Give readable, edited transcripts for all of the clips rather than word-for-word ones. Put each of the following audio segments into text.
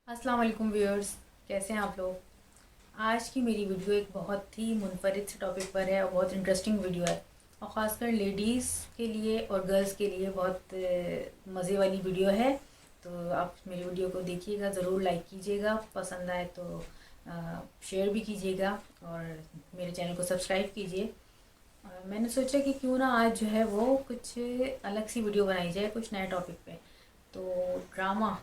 अस्सलाम वालेकुम व्यूअर्स, कैसे हैं आप लोग। आज की मेरी वीडियो एक बहुत ही मुनफरिद से टॉपिक पर है और बहुत इंटरेस्टिंग वीडियो है और ख़ासकर लेडीज़ के लिए और गर्ल्स के लिए बहुत मज़े वाली वीडियो है। तो आप मेरी वीडियो को देखिएगा, ज़रूर लाइक कीजिएगा, पसंद आए तो शेयर भी कीजिएगा और मेरे चैनल को सब्सक्राइब कीजिए। मैंने सोचा कि क्यों ना आज जो है वो कुछ अलग सी वीडियो बनाई जाए, कुछ नए टॉपिक पे। तो ड्रामा,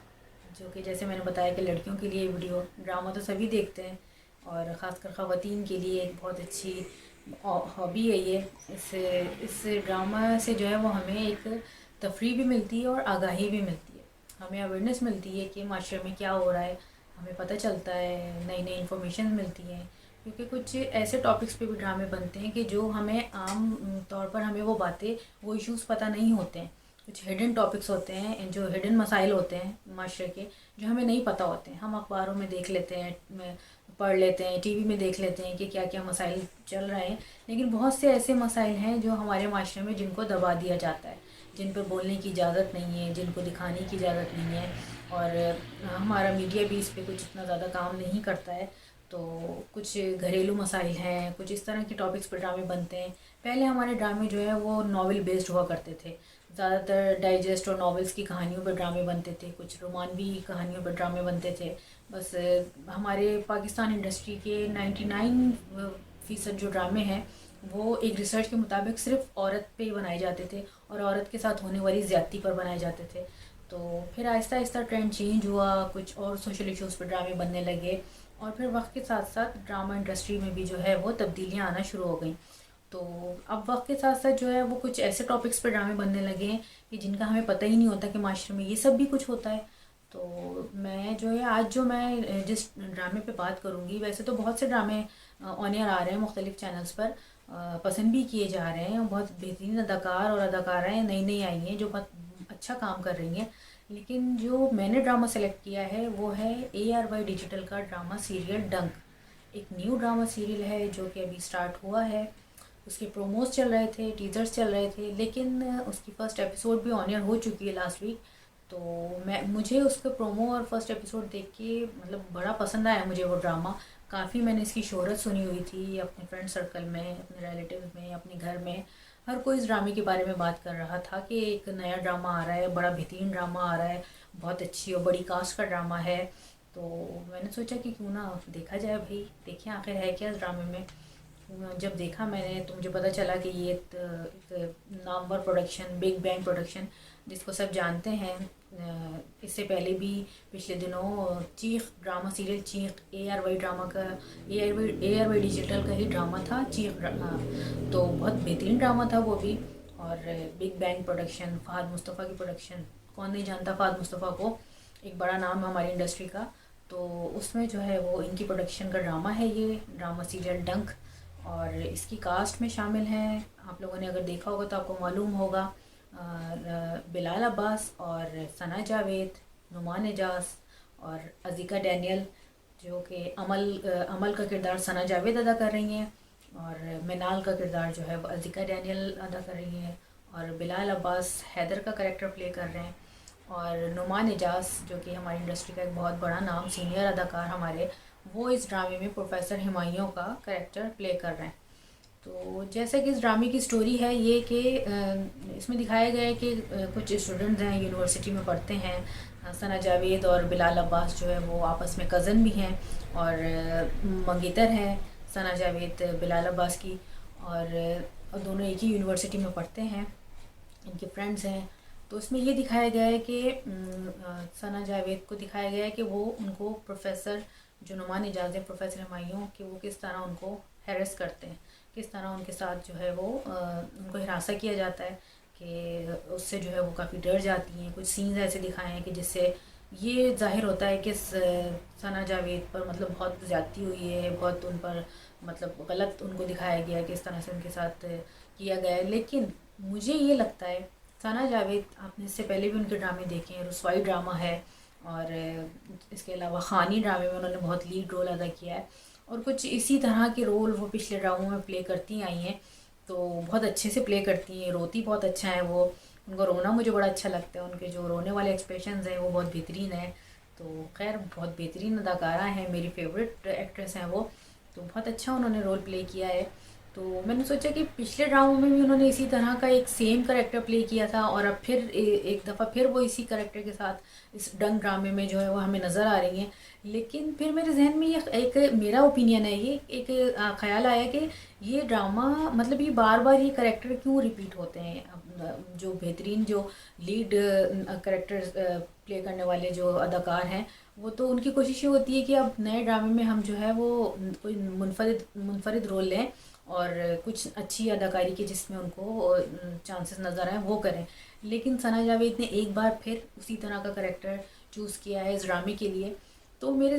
जो कि जैसे मैंने बताया कि लड़कियों के लिए वीडियो ड्रामा तो सभी देखते हैं और ख़ासकर ख़वातीन के लिए एक बहुत अच्छी हॉबी है ये। इस ड्रामा से जो है वो हमें एक तफरीह भी मिलती है और आगाही भी मिलती है। हमें अवेयरनेस मिलती है कि माशरे में क्या हो रहा है, हमें पता चलता है, नई नई इन्फॉर्मेशन मिलती हैं। क्योंकि कुछ ऐसे टॉपिक्स पे भी ड्रामे बनते हैं कि जो हमें आम तौर पर हमें वो बातें, वो इश्यूज़ पता नहीं होते हैं। कुछ हिडन टॉपिक्स होते हैं, जो हिडन मसाइल होते हैं माशरे के, जो हमें नहीं पता होते हैं। हम अखबारों में देख लेते हैं, पढ़ लेते हैं, टीवी में देख लेते हैं कि क्या क्या मसाइल चल रहे हैं, लेकिन बहुत से ऐसे मसाइल हैं जो हमारे माशरे में जिनको दबा दिया जाता है, जिन पर बोलने की इजाज़त नहीं है, जिनको दिखाने की इजाज़त नहीं है। और हमारा मीडिया भी इस पर कुछ इतना ज़्यादा काम नहीं करता है। तो कुछ घरेलू मसाइल हैं, कुछ इस तरह के टॉपिक्स पर ड्रामे बनते हैं। पहले हमारे ड्रामे जो है वो नावल बेस्ड हुआ करते थे। ज़्यादातर डाइजेस्ट और नॉवेल्स की कहानियों पर ड्रामे बनते थे, कुछ रोमानवी कहानियों पर ड्रामे बनते थे। बस हमारे पाकिस्तान इंडस्ट्री के 99% जो ड्रामे हैं वो एक रिसर्च के मुताबिक सिर्फ औरत पे ही बनाए जाते थे और औरत के साथ होने वाली ज़्यादती पर बनाए जाते थे। तो फिर आहिस्ता आहिस्ता ट्रेंड चेंज हुआ, कुछ और सोशल इश्यूज़ पर ड्रामे बनने लगे और फिर वक्त के साथ साथ ड्रामा इंडस्ट्री में भी जो है वो तब्दीलियाँ आना शुरू हो गई। तो अब वक्त के साथ साथ जो है वो कुछ ऐसे टॉपिक्स पर ड्रामे बनने लगे हैं कि जिनका हमें पता ही नहीं होता कि माशरे में ये सब भी कुछ होता है। तो मैं जो है आज जो मैं जिस ड्रामे पे बात करूँगी, वैसे तो बहुत से ड्रामे ऑन एयर आ रहे हैं मुख्तलिफ चैनल्स पर, पसंद भी किए जा रहे हैं। बहुत बेहतरीन अदाकार और अदाकाराएँ नई नई आई हैं जो बहुत अच्छा काम कर रही हैं। लेकिन जो मैंने ड्रामा सेलेक्ट किया है वो है ARY डिजिटल का ड्रामा सीरियल डंक। एक न्यू ड्रामा सीरियल है जो कि अभी स्टार्ट हुआ है। उसके प्रोमोज चल रहे थे, टीज़र्स चल रहे थे, लेकिन उसकी फ़र्स्ट एपिसोड भी ऑन एयर हो चुकी है लास्ट वीक। तो मुझे उसका प्रोमो और फर्स्ट एपिसोड देख के मतलब बड़ा पसंद आया मुझे वो ड्रामा। काफ़ी मैंने इसकी शोहरत सुनी हुई थी अपने फ्रेंड सर्कल में, अपने रिलेटिव में, अपने घर में। हर कोई इस ड्रामे के बारे में बात कर रहा था कि एक नया ड्रामा आ रहा है, बड़ा बेहतरीन ड्रामा आ रहा है, बहुत अच्छी और बड़ी कास्ट का ड्रामा है। तो मैंने सोचा कि क्यों ना देखा जाए भाई, देखें आखिर है क्या इस ड्रामे में। जब देखा मैंने तो मुझे पता चला कि ये एक Namvar production, big bang production, जिसको सब जानते हैं। इससे पहले भी पिछले दिनों चीख ड्रामा सीरियल चीख ARY ड्रामा का, ARY डिजिटल का ही ड्रामा था चीख तो बहुत बेहतरीन ड्रामा था वो भी। और big bang production, Fahd Mustafa की प्रोडक्शन, कौन नहीं जानता फ़हद मुस्तफ़ा को, एक बड़ा नाम है हमारी इंडस्ट्री का। तो उसमें जो है वो इनकी प्रोडक्शन का ड्रामा है ये ड्रामा सीरियल डंक। और इसकी कास्ट में शामिल हैं, आप लोगों ने अगर देखा होगा तो आपको मालूम होगा, बिलाल अब्बास और सना जावेद, नुमान एजाज और अज़ीका डैनियल, जो कि अमल का किरदार सना जावेद अदा कर रही हैं और मिनाल का किरदार जो है वो अज़ीका डैनियल अदा कर रही हैं। और बिलाल अब्बास हैदर का कैरेक्टर प्ले कर रहे हैं और नुमान एजाज जो कि हमारी इंडस्ट्री का एक बहुत बड़ा नाम, सीनियर अदाकार हमारे, वो इस ड्रामे में प्रोफेसर हुमायूं का कैरेक्टर प्ले कर रहे हैं। तो जैसे कि इस ड्रामे की स्टोरी है ये कि इसमें दिखाया गया है कि कुछ स्टूडेंट्स हैं, यूनिवर्सिटी में पढ़ते हैं। सना जावेद और बिलाल अब्बास जो है वो आपस में कज़न भी हैं और मंगेतर हैं सना जावेद बिलाल अब्बास की। और दोनों एक ही यूनिवर्सिटी में पढ़ते हैं, इनके फ्रेंड्स हैं। तो इसमें ये दिखाया गया है कि सना जावेद को दिखाया गया है कि वो उनको प्रोफेसर, जो नुमान एजाज है प्रोफेसर हुमायूं, कि वो किस तरह उनको हैरेस करते हैं, किस तरह उनके साथ जो है वो उनको हिरासा किया जाता है कि उससे जो है वो काफ़ी डर जाती हैं। कुछ सीन्स ऐसे दिखाए हैं कि जिससे ये ज़ाहिर होता है कि सना जावेद पर मतलब बहुत ज़्यादती हुई है, बहुत उन पर मतलब गलत उनको दिखाया गया है, किस तरह से उनके साथ किया गया है। लेकिन मुझे ये लगता है सना जावेद, आपने इससे पहले भी उनके ड्रामे देखे हैं, रसवाई ड्रामा है और इसके अलावा खानी ड्रामे में उन्होंने बहुत लीड रोल अदा किया है और कुछ इसी तरह के रोल वो पिछले ड्रामों में प्ले करती आई हैं। तो बहुत अच्छे से प्ले करती हैं, रोती बहुत अच्छा है वो, उनका रोना मुझे बड़ा अच्छा लगता है, उनके जो रोने वाले एक्सप्रेशंस हैं वो बहुत बेहतरीन है। تو خیر بہت بہترین اداکارہ ہیں، میری فیوریٹ ایکٹریس ہیں وہ، تو بہت اچھا انہوں نے رول پلے کیا ہے۔ تو میں نے سوچا کہ پچھلے ڈراموں میں بھی انہوں نے اسی طرح کا ایک سیم کریکٹر پلے کیا تھا، اور اب پھر ایک دفعہ پھر وہ اسی کریکٹر کے ساتھ اس ڈنگ ڈرامے میں جو ہے وہ ہمیں نظر آ رہی ہیں۔ لیکن پھر میرے ذہن میں یہ ایک میرا اوپینین ہے، یہ ایک خیال آیا کہ یہ ڈرامہ مطلب یہ بار بار یہ کریکٹر کیوں ریپیٹ ہوتے ہیں؟ جو بہترین جو لیڈ کریکٹر پلے کرنے والے جو اداکار ہیں، وہ تو ان کی کوشش یہ ہوتی ہے کہ اب نئے ڈرامے میں ہم جو ہے وہ کوئی منفرد رول لیں اور کچھ اچھی اداکاری کے جس میں ان کو چانسز نظر آئیں وہ کریں۔ لیکن ثنا جاوید نے ایک بار پھر اسی طرح کا کریکٹر چوز کیا ہے اس ڈرامے کے لیے، تو میرا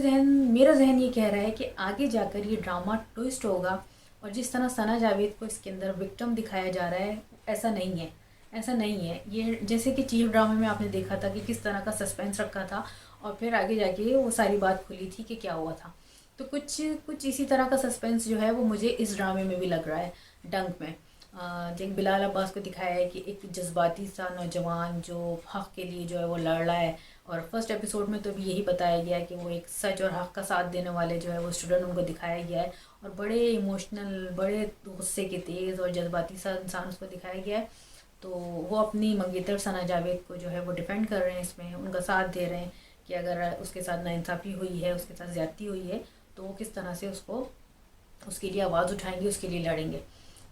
ذہن یہ کہہ رہا ہے کہ آگے جا کر یہ ڈرامہ ٹوئسٹ ہوگا، اور جس طرح ثنا جاوید کو اس کے اندر وکٹم دکھایا جا رہا ہے ایسا نہیں ہے، ایسا نہیں ہے۔ یہ جیسے کہ چیف ڈرامے میں آپ نے دیکھا تھا کہ کس طرح کا سسپینس رکھا تھا، اور پھر آگے جا کے وہ ساری بات کھلی تھی کہ کیا ہوا تھا۔ تو کچھ اسی طرح کا سسپینس جو ہے وہ مجھے اس ڈرامے میں بھی لگ رہا ہے ڈنک میں۔ جیسے بلال عباس کو دکھایا ہے کہ ایک جذباتی سا نوجوان جو حق کے لیے جو ہے وہ لڑ رہا ہے، اور فرسٹ ایپیسوڈ میں تو بھی یہی بتایا گیا ہے کہ وہ ایک سچ اور حق کا ساتھ دینے والے جو ہے وہ اسٹوڈنٹ ان کو دکھایا گیا ہے، اور بڑے ایموشنل، بڑے غصے کے تیز اور جذباتی سا انسان اس کو دکھایا گیا ہے۔ تو وہ اپنی منگیتر ثنا جاوید کو جو ہے وہ ڈیفینڈ کر رہے ہیں، اس میں ان کا ساتھ دے رہے ہیں کہ اگر اس کے ساتھ ناانصافی ہوئی ہے، اس کے ساتھ زیادتی ہوئی ہے، تو وہ کس طرح سے اس کے لیے آواز اٹھائیں گے، اس کے لیے لڑیں گے۔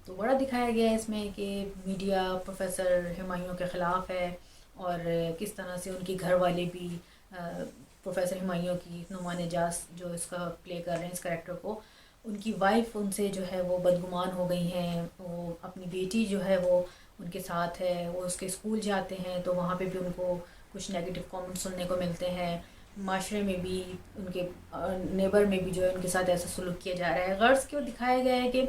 تو بڑا دکھایا گیا ہے اس میں کہ میڈیا پروفیسر ہمایوں کے خلاف ہے، اور کس طرح سے ان کے گھر والے بھی پروفیسر ہمایوں کی نعمان اعجاز جو اس کا پلے کر رہے ہیں اس کریکٹر کو، ان کی وائف ان سے جو ہے وہ بدگمان ہو گئی ہیں، وہ اپنی بیٹی جو ہے وہ ان کے ساتھ ہے، وہ اس کے اسکول جاتے ہیں تو وہاں پہ بھی ان کو کچھ نیگیٹو کامنٹ سننے کو ملتے ہیں، معاشرے میں بھی ان کے نیبر میں بھی جو ہے ان کے ساتھ ایسا سلوک کیا جا رہا ہے۔ غرض کیوں دکھایا گیا ہے کہ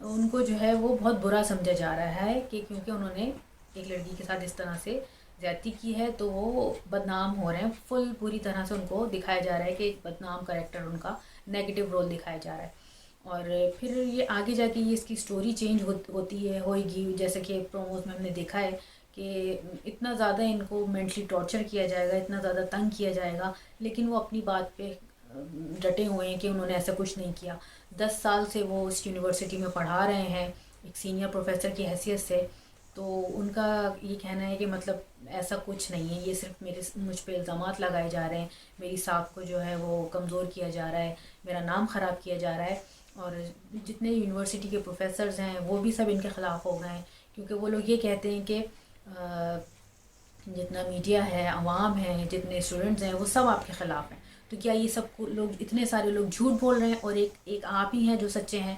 ان کو جو ہے وہ بہت برا سمجھا جا رہا ہے کہ کیونکہ انہوں نے ایک لڑکی کے ساتھ اس طرح سے زیادتی کی ہے تو وہ بدنام ہو رہے ہیں، پوری طرح سے ان کو دکھایا جا رہا ہے کہ ایک بدنام کریکٹر ان کا نیگیٹو رول دکھایا جا رہا ہے۔ اور پھر یہ آگے جا کے یہ اس کی سٹوری چینج ہوتی ہے، ہوئے گی، جیسے کہ پروموز میں ہم نے دیکھا ہے کہ اتنا زیادہ ان کو مینٹلی ٹارچر کیا جائے گا، اتنا زیادہ تنگ کیا جائے گا، لیکن وہ اپنی بات پہ ڈٹے ہوئے ہیں کہ انہوں نے ایسا کچھ نہیں کیا۔ 10 سال سے وہ اس یونیورسٹی میں پڑھا رہے ہیں ایک سینئر پروفیسر کی حیثیت سے، تو ان کا یہ کہنا ہے کہ مطلب ایسا کچھ نہیں ہے، یہ صرف مجھ پہ الزامات لگائے جا رہے ہیں، میری ساکھ کو جو ہے وہ کمزور کیا جا رہا ہے، میرا نام خراب کیا جا رہا ہے، اور جتنے یونیورسٹی کے پروفیسرز ہیں وہ بھی سب ان کے خلاف ہو گئے ہیں، کیونکہ وہ لوگ یہ کہتے ہیں کہ جتنا میڈیا ہے، عوام ہے، جتنے اسٹوڈنٹس ہیں وہ سب آپ کے خلاف ہیں، تو کیا یہ سب لوگ، اتنے سارے لوگ جھوٹ بول رہے ہیں اور ایک آپ ہی ہیں جو سچے ہیں؟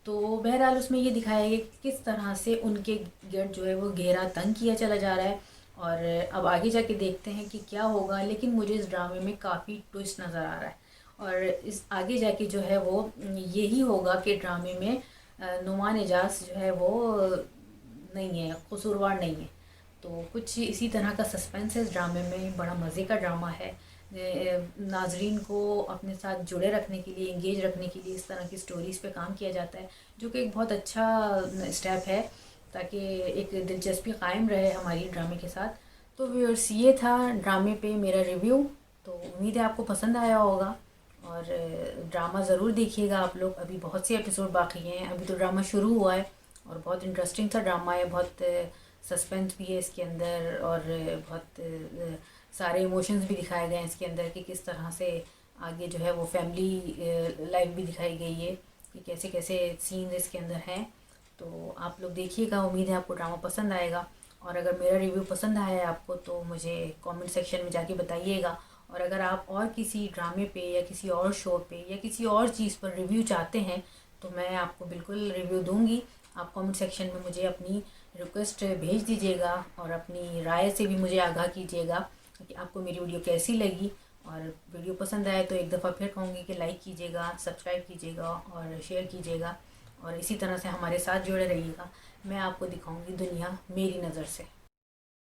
تو بہرحال اس میں یہ دکھایا گیا کہ کس طرح سے ان کے گرد جو ہے وہ گہرا تنگ کیا چلا جا رہا ہے، اور اب آگے جا کے دیکھتے ہیں کہ کیا ہوگا، لیکن مجھے اس ڈرامے میں کافی ٹوئسٹ نظر آ رہا ہے، اور اس آگے جا کے جو ہے وہ یہی ہوگا کہ ڈرامے میں نعمان اعجاز جو ہے وہ نہیں ہے، قصوروار نہیں ہے۔ تو کچھ اسی طرح کا سسپینس ہے اس ڈرامے میں، بڑا مزے کا ڈرامہ ہے، ناظرین کو اپنے ساتھ جڑے رکھنے کے لیے، انگیج رکھنے کے لیے اس طرح کی سٹوریز پہ کام کیا جاتا ہے، جو کہ ایک بہت اچھا اسٹیپ ہے تاکہ ایک دلچسپی قائم رہے ہماری ڈرامے کے ساتھ۔ تو ویورس یہ تھا ڈرامے پہ میرا ریویو، تو امید ہے آپ کو پسند آیا ہوگا، اور ڈرامہ ضرور دیکھیے گا آپ لوگ، ابھی بہت سے ایپیسوڈ باقی ہیں، ابھی تو ڈرامہ شروع ہوا ہے، اور بہت انٹرسٹنگ سا ڈرامہ ہے، بہت سسپینس بھی ہے اس کے اندر، اور بہت سارے ایموشنز بھی دکھائے گئے ہیں اس کے اندر کہ کس طرح سے آگے جو ہے وہ فیملی لائف بھی دکھائی گئی ہے کہ کیسے کیسے سینز اس کے اندر ہیں۔ تو آپ لوگ دیکھیے گا، امید ہے آپ کو ڈرامہ پسند آئے گا، اور اگر میرا ریویو پسند آیا ہے آپ کو تو مجھے کامنٹ سیکشن میں جا کے بتائیے گا، اور اگر آپ اور کسی ڈرامے پہ یا کسی اور شو پہ یا کسی اور چیز پر ریویو چاہتے ہیں تو میں آپ کو بالکل ریویو دوں گی۔ آپ کامنٹ سیکشن میں مجھے اپنی ریکویسٹ بھیج دیجیے گا، اور اپنی رائے سے بھی مجھے آگاہ کیجیے گا کہ آپ کو میری ویڈیو کیسی لگی، اور ویڈیو پسند آئے تو ایک دفعہ پھر کہوں گی کہ لائک کیجیے گا، سبسکرائب کیجیے گا اور شیئر کیجیے گا، اور اسی طرح سے ہمارے ساتھ جڑے رہیے گا۔ میں آپ کو دکھاؤں گی دنیا میری نظر سے۔